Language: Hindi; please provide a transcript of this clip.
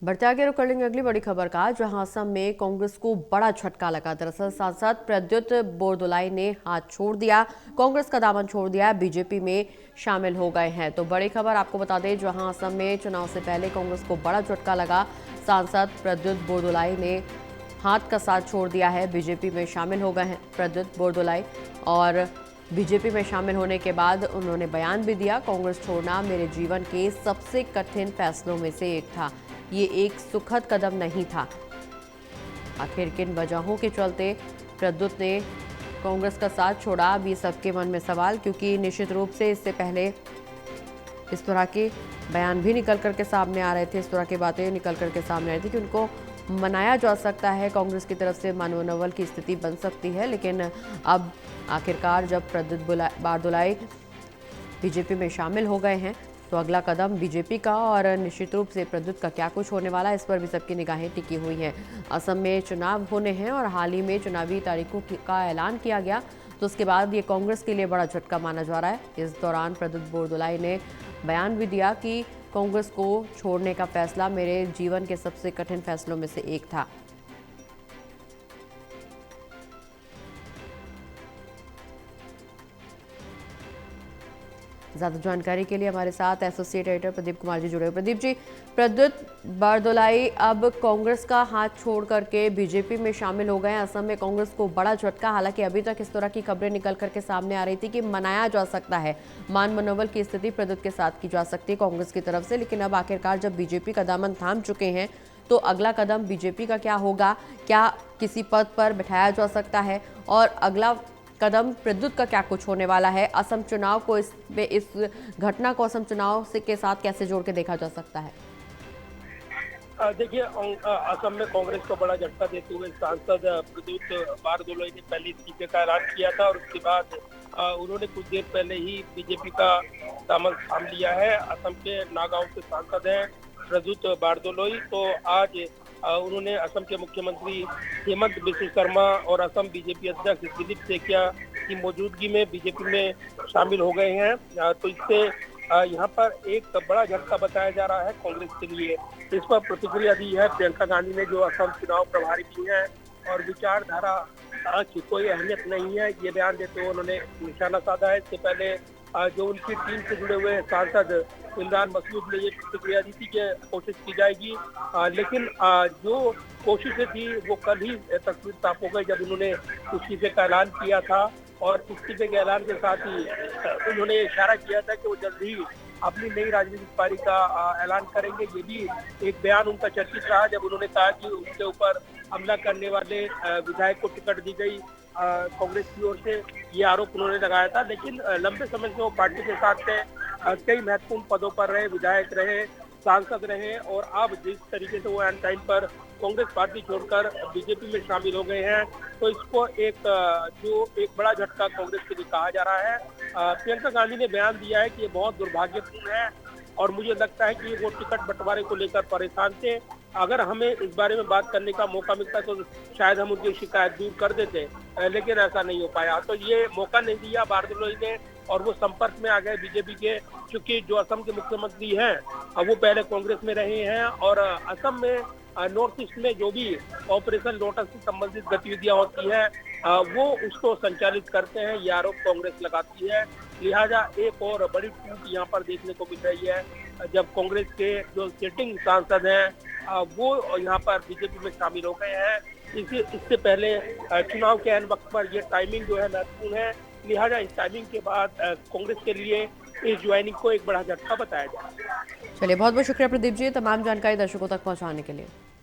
बढ़ते आगे रुक कर लेंगे अगली बड़ी खबर का, जहां असम में कांग्रेस को बड़ा झटका लगा। दरअसल सांसद प्रद्युत बोरदोलाई ने हाथ छोड़ दिया, कांग्रेस का दामन छोड़ दिया, बीजेपी में शामिल हो गए हैं। तो बड़ी खबर आपको बता दें, जहां असम में चुनाव से पहले कांग्रेस को बड़ा झटका लगा। सांसद प्रद्युत बोरदोलाई ने हाथ का साथ छोड़ दिया है, बीजेपी में शामिल हो गए हैं प्रद्युत बोरदोलाई। और बीजेपी में शामिल होने के बाद उन्होंने बयान भी दिया, कांग्रेस छोड़ना मेरे जीवन के सबसे कठिन फैसलों में से एक था, ये एक सुखद कदम नहीं था। आखिर किन वजहों के चलते प्रद्युत ने कांग्रेस का साथ छोड़ा, अब ये सबके मन में सवाल, क्योंकि निश्चित रूप से इससे पहले इस तरह के बयान भी निकल करके सामने आ रहे थे, इस तरह की बातें निकल करके सामने आ रही थी कि उनको मनाया जा सकता है, कांग्रेस की तरफ से मनोनवल की स्थिति बन सकती है। लेकिन अब आखिरकार जब प्रद्युत बोरदोलाई बीजेपी में शामिल हो गए हैं, तो अगला कदम बीजेपी का और निश्चित रूप से प्रद्युत का क्या कुछ होने वाला है, इस पर भी सबकी निगाहें टिकी हुई हैं। असम में चुनाव होने हैं और हाल ही में चुनावी तारीखों का ऐलान किया गया, तो उसके बाद ये कांग्रेस के लिए बड़ा झटका माना जा रहा है। इस दौरान प्रद्युत बोरदोलाई ने बयान भी दिया कि कांग्रेस को छोड़ने का फैसला मेरे जीवन के सबसे कठिन फैसलों में से एक था। ज्यादा जानकारी के लिए हमारे साथ एसोसिएट एडिटर प्रदीप कुमार जी जुड़े हुए। प्रदीप जी, प्रद्युत बोरदोलाई अब कांग्रेस का हाथ छोड़ करके बीजेपी में शामिल हो गए हैं। असम में कांग्रेस को बड़ा झटका, हालांकि अभी तक इस तरह की खबरें निकल करके सामने आ रही थी कि मनाया जा सकता है, मान मनोबल की स्थिति प्रद्युत के साथ की जा सकती है कांग्रेस की तरफ से। लेकिन अब आखिरकार जब बीजेपी का दामन थाम चुके हैं, तो अगला कदम बीजेपी का क्या होगा, क्या किसी पद पर बिठाया जा सकता है, और अगला कदम प्रद्युत का क्या कुछ होने वाला है? असम चुनाव को इस घटना को असम चुनाव से के साथ कैसे जोड़ के देखा जा सकता है? देखिए, असम में कांग्रेस को बड़ा झटका देते हुए सांसद प्रद्युत बोरदोलाई ने पहले इस्तीफे का ऐलान किया था और उसके बाद उन्होंने कुछ देर पहले ही बीजेपी का दामन थाम लिया है। असम के नागांव से सांसद हैं प्रद्युत बोरदोलाई। तो आज उन्होंने असम के मुख्यमंत्री हेमंत बिस्वा शर्मा और असम बीजेपी अध्यक्ष दिलीप सेकिया की मौजूदगी में बीजेपी में शामिल हो गए हैं। तो इससे यहाँ पर एक बड़ा झटका बताया जा रहा है कांग्रेस के लिए। इस पर प्रतिक्रिया दी है प्रियंका गांधी ने, जो असम चुनाव प्रभारी भी हैं और विचारधारा की कोई अहमियत नहीं है, ये बयान देते हुए उन्होंने निशाना साधा है। इससे पहले जो उनकी टीम से जुड़े हुए सांसद इमरान मसूद ने ये प्रतिक्रिया दी थी कि कोशिश की जाएगी, लेकिन जो कोशिशें थी वो कल ही तस्वीर साफ हो गई जब उन्होंने इस्तीफे का ऐलान किया था। और इस्तीफे के ऐलान के साथ ही उन्होंने इशारा किया था कि वो जल्द ही अपनी नई राजनीतिक पारी का ऐलान करेंगे। ये भी एक बयान उनका चर्चित रहा जब उन्होंने कहा कि उनके ऊपर हमला करने वाले विधायक को टिकट दी गई कांग्रेस की ओर से, ये आरोप उन्होंने लगाया था। लेकिन लंबे समय से वो पार्टी के साथ थे, कई महत्वपूर्ण पदों पर रहे, विधायक रहे, सांसद रहे, और अब जिस तरीके से वो एंड टाइम पर कांग्रेस पार्टी छोड़कर बीजेपी में शामिल हो गए हैं, तो इसको एक बड़ा झटका कांग्रेस के लिए कहा जा रहा है। प्रियंका गांधी ने बयान दिया है कि ये बहुत दुर्भाग्यपूर्ण है और मुझे लगता है कि वो टिकट बंटवारे को लेकर परेशान थे। अगर हमें इस बारे में बात करने का मौका मिलता तो शायद हम उनकी शिकायत दूर कर देते, लेकिन ऐसा नहीं हो पाया। तो ये मौका नहीं दिया बोरदोलाई ने और वो संपर्क में आ गए बीजेपी के, क्योंकि जो असम के मुख्यमंत्री हैं वो पहले कांग्रेस में रहे हैं और असम में नॉर्थ ईस्ट में जो भी ऑपरेशन लोटस से संबंधित गतिविधियां होती हैं वो उसको संचालित करते हैं, ये आरोप कांग्रेस लगाती है। लिहाजा एक और बड़ी टूट यहाँ पर देखने को मिल रही है जब कांग्रेस के जो सिटिंग सांसद हैं वो यहाँ पर बीजेपी में शामिल हो गए हैं। इससे पहले चुनाव के ऐन वक्त पर ये टाइमिंग जो है महत्वपूर्ण है, लिहाजा इस टाइमिंग के बाद कांग्रेस के लिए इस ज्वाइनिंग को एक बड़ा झटका बताया जा रहा है। चलिए, बहुत बहुत शुक्रिया प्रदीप जी, तमाम जानकारी दर्शकों तक पहुंचाने के लिए।